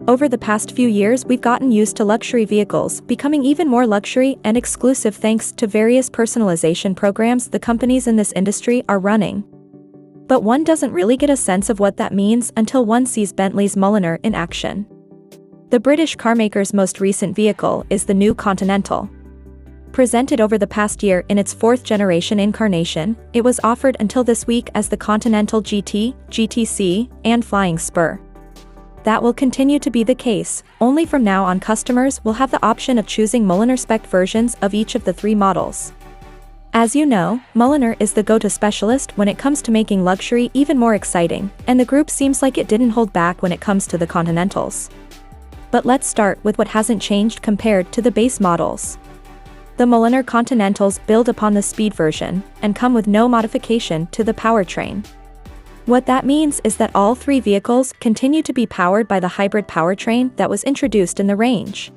Over the past few years, we've gotten used to luxury vehicles becoming even more luxury and exclusive thanks to various personalization programs the companies in this industry are running. But one doesn't really get a sense of what that means until one sees Bentley's Mulliner in action. The British carmaker's most recent vehicle is the new Continental. Presented over the past year in its fourth-generation incarnation, it was offered until this week as the Continental GT, GTC, and Flying Spur. That will continue to be the case. Only from now on customers will have the option of choosing Mulliner spec versions of each of the three models. As you know, Mulliner is the go-to specialist when it comes to making luxury even more exciting, and the group seems like it didn't hold back when it comes to the Continentals. But let's start with what hasn't changed compared to the base models. The Mulliner Continentals build upon the speed version and come with no modification to the powertrain. What that means is that all three vehicles continue to be powered by the hybrid powertrain that was introduced in the range.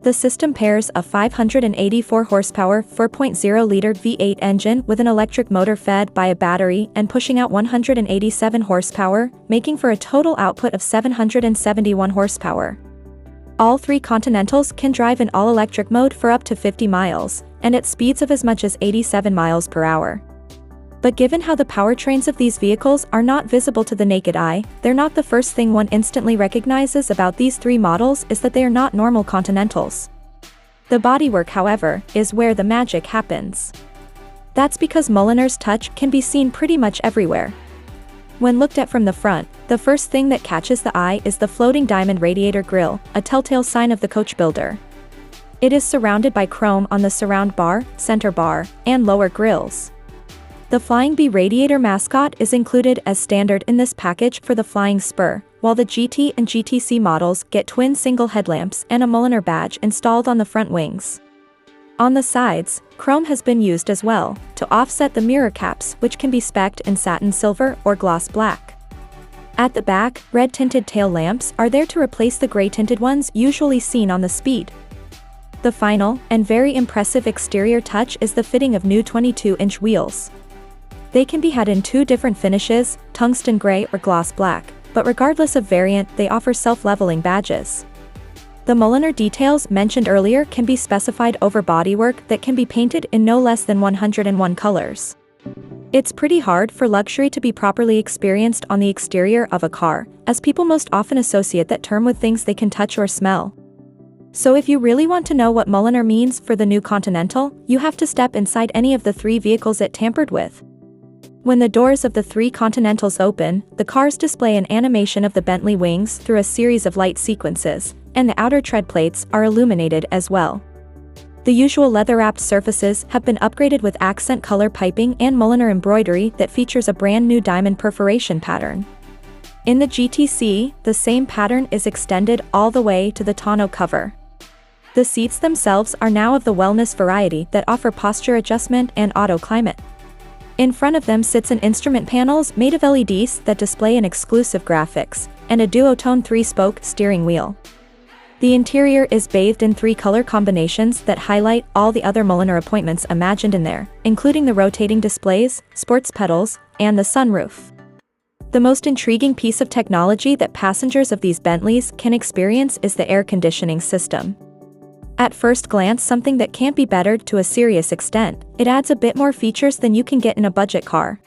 The system pairs a 584 horsepower 4.0-liter V8 engine with an electric motor fed by a battery and pushing out 187 horsepower, making for a total output of 771 horsepower. All three Continentals can drive in all-electric mode for up to 50 miles, and at speeds of as much as 87 miles per hour. But given how the powertrains of these vehicles are not visible to the naked eye, they're not the first thing one instantly recognizes about these three models is that they are not normal Continentals. The bodywork, however, is where the magic happens. That's because Mulliner's touch can be seen pretty much everywhere. When looked at from the front, the first thing that catches the eye is the floating diamond radiator grille, a telltale sign of the coach builder. It is surrounded by chrome on the surround bar, center bar, and lower grilles. The Flying Bee radiator mascot is included as standard in this package for the Flying Spur, while the GT and GTC models get twin single headlamps and a Mulliner badge installed on the front wings. On the sides, chrome has been used as well, to offset the mirror caps, which can be spec'd in satin silver or gloss black. At the back, red-tinted tail lamps are there to replace the gray-tinted ones usually seen on the Speed. The final, and very impressive exterior touch is the fitting of new 22-inch wheels. They can be had in two different finishes, tungsten gray or gloss black, but regardless of variant, they offer self-leveling badges. The Mulliner details mentioned earlier can be specified over bodywork that can be painted in no less than 101 colors. It's pretty hard for luxury to be properly experienced on the exterior of a car, as people most often associate that term with things they can touch or smell. So if you really want to know what Mulliner means for the new Continental, you have to step inside any of the three vehicles it tampered with. When the doors of the three Continentals open, the cars display an animation of the Bentley wings through a series of light sequences, and the outer tread plates are illuminated as well. The usual leather-wrapped surfaces have been upgraded with accent color piping and Mulliner embroidery that features a brand new diamond perforation pattern. In the GTC, the same pattern is extended all the way to the tonneau cover. The seats themselves are now of the wellness variety that offer posture adjustment and auto climate. In front of them sits an instrument panels made of LEDs that display an exclusive graphics, and a duotone 3-spoke steering wheel. The interior is bathed in three color combinations that highlight all the other Mulliner appointments imagined in there, including the rotating displays, sports pedals, and the sunroof. The most intriguing piece of technology that passengers of these Bentleys can experience is the air conditioning system. At first glance, something that can't be bettered to a serious extent, it adds a bit more features than you can get in a budget car.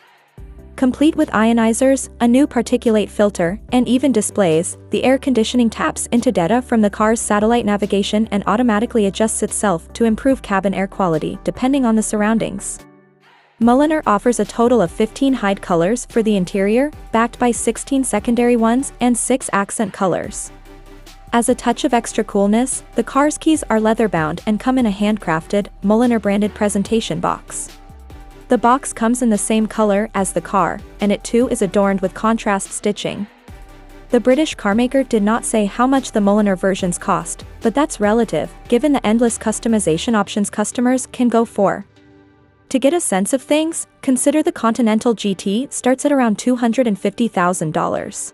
Complete with ionizers, a new particulate filter, and even displays, the air conditioning taps into data from the car's satellite navigation and automatically adjusts itself to improve cabin air quality depending on the surroundings. Mulliner offers a total of 15 hide colors for the interior, backed by 16 secondary ones and 6 accent colors. As a touch of extra coolness, the car's keys are leather-bound and come in a handcrafted, Mulliner-branded presentation box. The box comes in the same color as the car, and it too is adorned with contrast stitching. The British carmaker did not say how much the Mulliner versions cost, but that's relative, given the endless customization options customers can go for. To get a sense of things, consider the Continental GT starts at around $250,000.